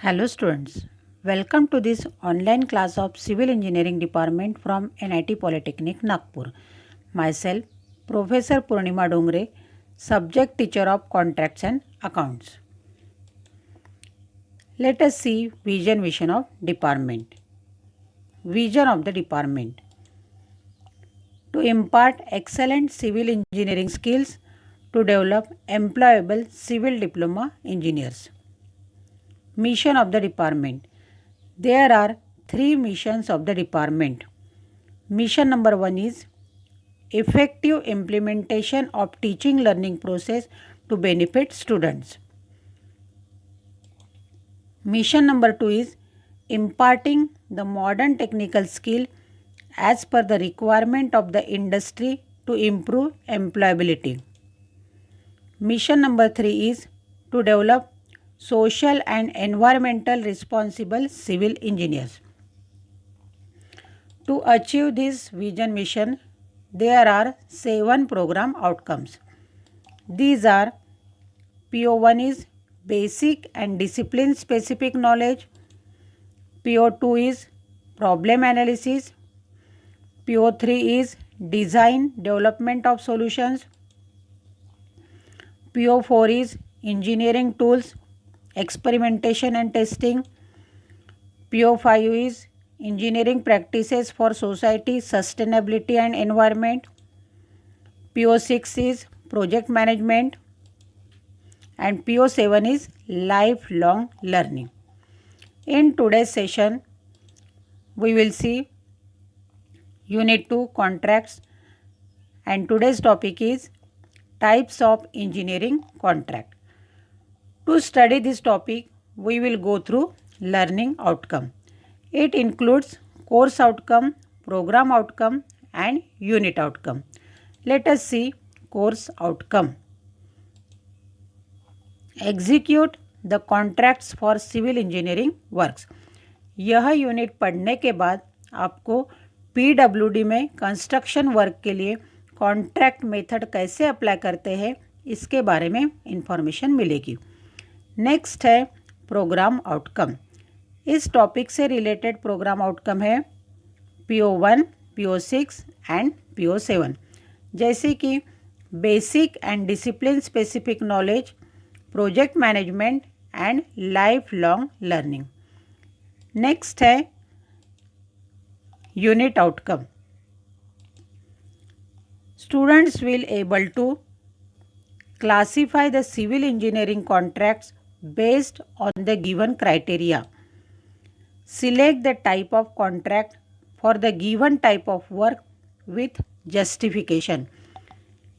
Hello students, welcome to this online class of Civil Engineering Department from NIT Polytechnic Nagpur. Myself, Professor Purnima Dongre, Subject Teacher of Contracts and Accounts. Let us see vision of department. Vision of the department. To impart excellent civil engineering skills to develop employable civil diploma engineers. Mission of the department. There are three missions of the department. Mission number 1 is effective implementation of teaching learning process to benefit students. Mission number 2 is imparting the modern technical skill as per the requirement of the industry to improve employability. Mission number 3 is to develop social and environmental responsible civil engineers. To achieve this vision mission, there are 7 program outcomes. These are PO1 is basic and discipline specific knowledge, PO2 is problem analysis, PO3 is design development of solutions, PO4 is engineering tools, experimentation and testing, PO5 is engineering practices for society, sustainability and environment, PO6 is project management, and PO7 is lifelong learning. In today's session, we will see Unit 2 contracts, and today's topic is types of engineering contract. To study this topic, we will go through learning outcome. It includes course outcome, program outcome and unit outcome. Let us see course outcome. Execute the contracts for civil engineering works. यह unit पढ़ने के बाद आपको PWD में construction work के लिए contract method कैसे apply करते हैं इसके बारे में इंफॉर्मेशन मिलेगी. नेक्स्ट है प्रोग्राम आउटकम. इस टॉपिक से रिलेटेड प्रोग्राम आउटकम है PO1, PO6 एंड PO7, जैसे कि basic and discipline specific knowledge, project management and life long learning. Next है unit outcome. Students will able to classify the civil engineering contracts based on the given criteria. Select the type of contract for the given type of work with justification.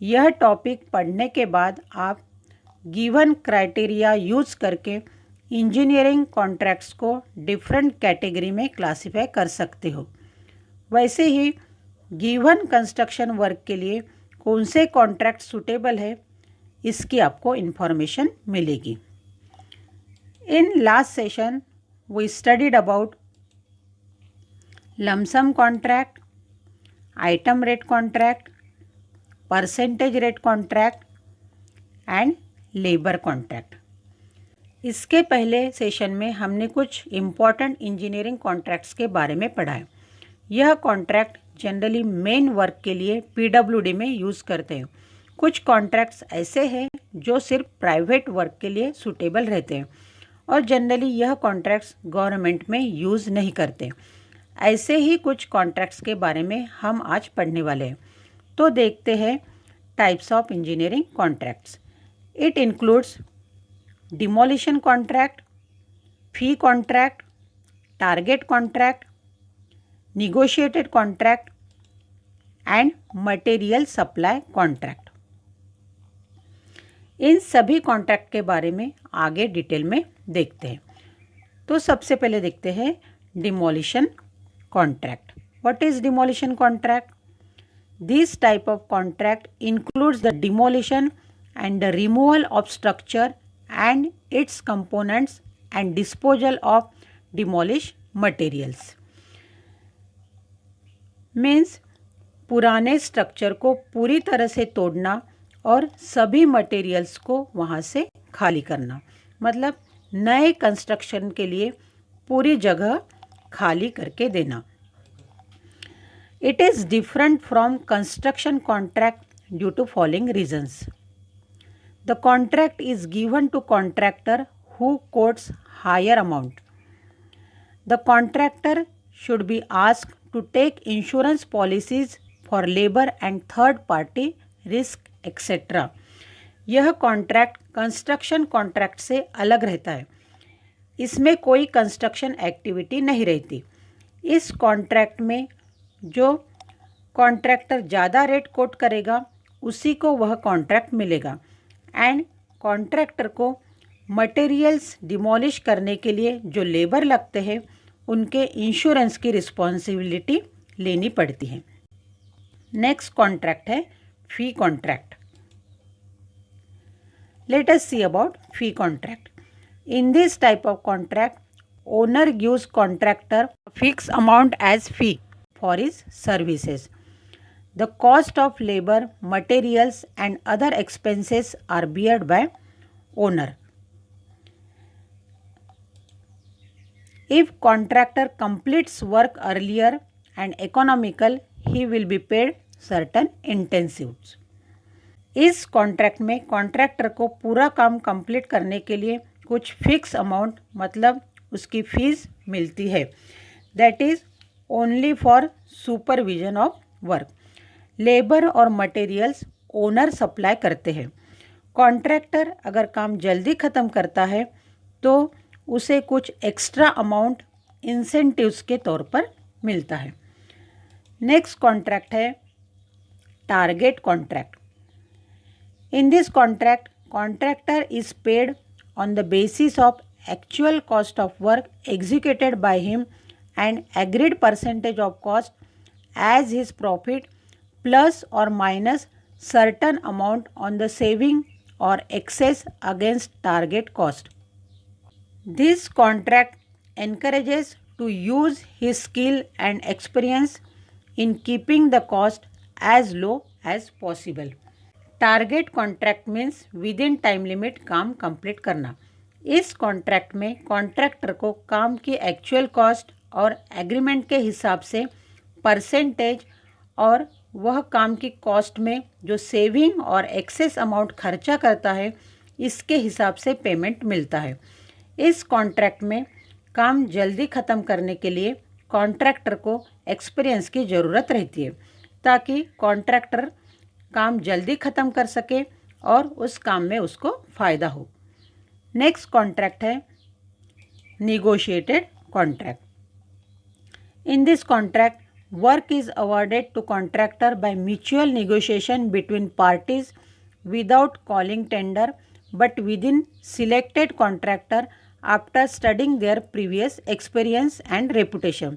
यह topic पढ़ने के बाद आप given criteria use करके engineering contracts को different category में classify कर सकते हो. वैसे ही गिवन कंस्ट्रक्शन वर्क के लिए कौन से कॉन्ट्रैक्ट सूटेबल है इसकी आपको इन्फॉर्मेशन मिलेगी. In last session, we studied about lump sum contract, item rate contract, percentage rate contract and labor contract. इसके पहले सेशन में हमने कुछ इम्पॉर्टेंट इंजीनियरिंग कॉन्ट्रैक्ट्स के बारे में पढ़ा है. यह कॉन्ट्रैक्ट जनरली मेन वर्क के लिए PWD में यूज़ करते हैं. कुछ कॉन्ट्रैक्ट्स ऐसे हैं जो सिर्फ प्राइवेट वर्क के लिए सूटेबल रहते हैं और जनरली यह कॉन्ट्रैक्ट्स गवर्नमेंट में यूज़ नहीं करते. ऐसे ही कुछ कॉन्ट्रैक्ट्स के बारे में हम आज पढ़ने वाले हैं. तो देखते हैं types of engineering contracts. It includes demolition contract, fee contract, target contract, negotiated contract and material supply contract. इन सभी कॉन्ट्रैक्ट के बारे में आगे डिटेल में देखते हैं. तो सबसे पहले देखते हैं demolition contract. What is demolition contract? This type of contract includes the demolition and the removal of structure and it's components and disposal of demolish materials. Means पुराने स्ट्रक्चर को पूरी तरह से तोड़ना और सभी मटेरियल्स को वहाँ से खाली करना. मतलब नए कंस्ट्रक्शन के लिए पूरी जगह खाली करके देना। It is different from construction contract due to following reasons. The contract is given to contractor who quotes higher amount. The contractor should be asked to take insurance policies for labor and third party risk etc. यह contract construction contract से अलग रहता है। इसमें कोई construction activity नहीं रहती। इस कॉन्ट्रैक्ट में जो कॉन्ट्रैक्टर ज़्यादा रेट कोट करेगा उसी को वह कॉन्ट्रैक्ट मिलेगा एंड कॉन्ट्रैक्टर को मटेरियल्स डिमोलिश करने के लिए जो लेबर लगते हैं उनके इंश्योरेंस की रिस्पॉन्सिबिलिटी लेनी पड़ती है। नेक्स्ट कॉन्ट्रैक्ट है fee contract. Let us see about fee contract. In this type of contract owner gives contractor fix amount as fee for his services. The cost of labour, materials and other expenses are beared by owner. If contractor completes work earlier and economical, he will be paid certain incentives. इस contract में contractor को पूरा काम complete करने के लिए कुछ fix amount मतलब उसकी फीस मिलती है। That is only for supervision of work. Labour और मटेरियल्स ओनर सप्लाई करते हैं। कॉन्ट्रैक्टर अगर काम जल्दी ख़त्म करता है तो उसे कुछ एक्स्ट्रा अमाउंट इंसेंटिव्स के तौर पर मिलता है। नेक्स्ट कॉन्ट्रैक्ट है target contract. In this contract contractor is paid on the basis of actual cost of work executed by him and agreed percentage of cost as his profit plus और minus certain amount on the saving और excess against target cost. This contract encourages to use his skill and experience in keeping the cost as low as possible. Target contract means within time limit काम complete करना। इस contract में contractor को काम की actual cost और agreement के हिसाब से परसेंटेज और वह काम की कॉस्ट में जो सेविंग और एक्सेस अमाउंट खर्चा करता है इसके हिसाब से पेमेंट मिलता है। इस कॉन्ट्रैक्ट में काम जल्दी ख़त्म करने के लिए कॉन्ट्रैक्टर को एक्सपीरियंस की ज़रूरत रहती है ताकि कॉन्ट्रैक्टर काम जल्दी ख़त्म कर सके और उस काम में उसको फ़ायदा हो। नेक्स्ट कॉन्ट्रैक्ट है negotiated contract. In this contract work is awarded to contractor by mutual negotiation between parties without calling tender but within selected contractor after studying their previous experience and reputation.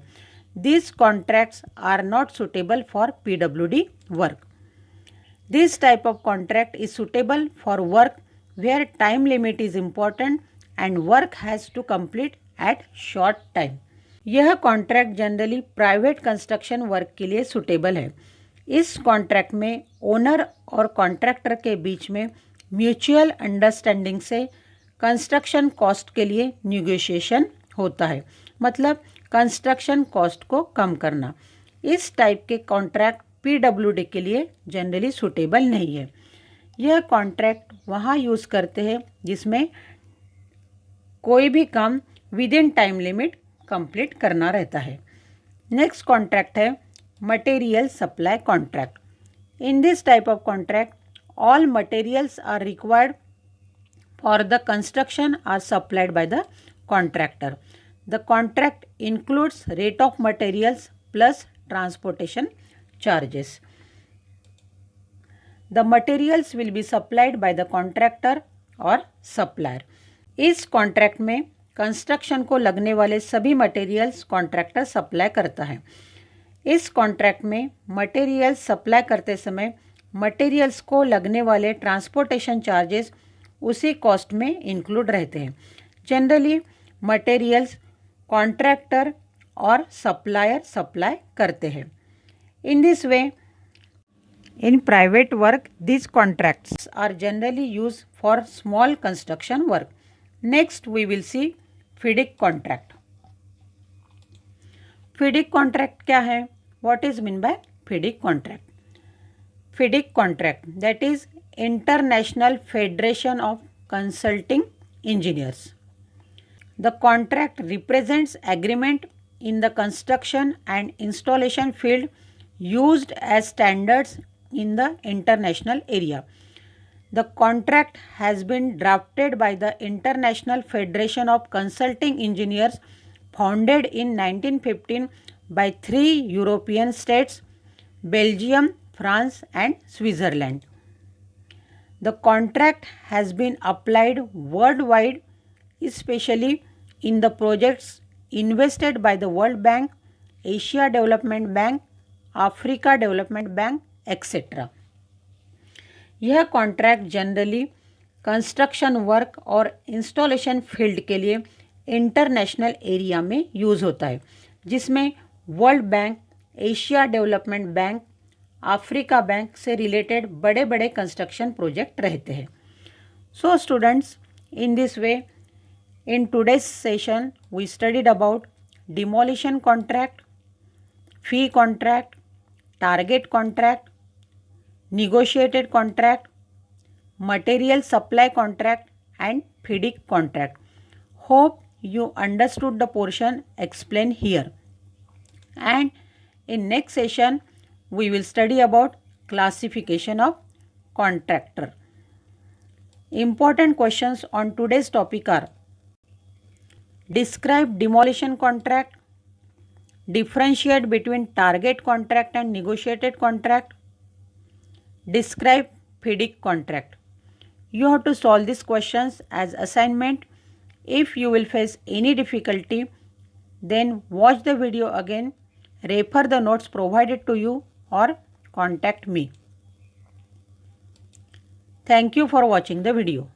These contracts are not suitable for PWD work. This type of contract is suitable for work where time limit is important and work has to complete at short time. यह contract generally private construction work के लिए suitable है। इस contract में owner और contractor के बीच में mutual understanding से कंस्ट्रक्शन कॉस्ट के लिए निगोशिएशन होता है, मतलब कंस्ट्रक्शन कॉस्ट को कम करना। इस टाइप के कॉन्ट्रैक्ट पीडब्ल्यूडी के लिए जनरली सूटेबल नहीं है। यह कॉन्ट्रैक्ट वहाँ यूज़ करते हैं जिसमें कोई भी काम within time limit complete करना रहता है। नेक्स्ट कॉन्ट्रैक्ट है material supply contract. In this type of contract all materials are required for the construction are supplied by the contractor. The contract includes rate of materials plus transportation charges. The materials will be supplied by the contractor or supplier. इस contract में construction को लगने वाले सभी materials contractor supply करता है। इस contract में मटेरियल्स सप्लाई करते समय मटेरियल्स को लगने वाले ट्रांसपोर्टेशन चार्जेस उसी कॉस्ट में इंक्लूड रहते हैं। जनरली मटेरियल्स कॉन्ट्रैक्टर और सप्लायर सप्लाई करते हैं। In this way in private work this contracts are generally use for small construction work. Next we will see FIDIC contract. FIDIC contract क्या है? What is mean by FIDIC contract? FIDIC contract, that is International Federation of Consulting Engineers. The contract represents agreement in the construction and installation field used as standards in the international area. The contract has been drafted by the International Federation of Consulting Engineers, founded in 1915 by 3 European states, Belgium, France and Switzerland. The contract has been applied worldwide, especially in the projects invested by the World Bank, Asia Development Bank, Africa Development Bank, etc. यह contract generally construction work और installation field के लिए international area में use होता है, जिसमें world bank, Asia development bank, Africa bank से related बड़े बड़े कंस्ट्रक्शन प्रोजेक्ट रहते हैं. So students, in this way in today's session we studied about demolition contract, fee contract, target contract, negotiated contract, material supply contract and FIDIC contract. Hope you understood the portion explained here. And in next session we will study about classification of contractor. Important questions on today's topic are: describe demolition contract, differentiate between target contract and negotiated contract, describe FIDIC contract. You have to solve these questions as assignment. If you will face any difficulty, then watch the video again, refer the notes provided to you or contact me. Thank you for watching the video.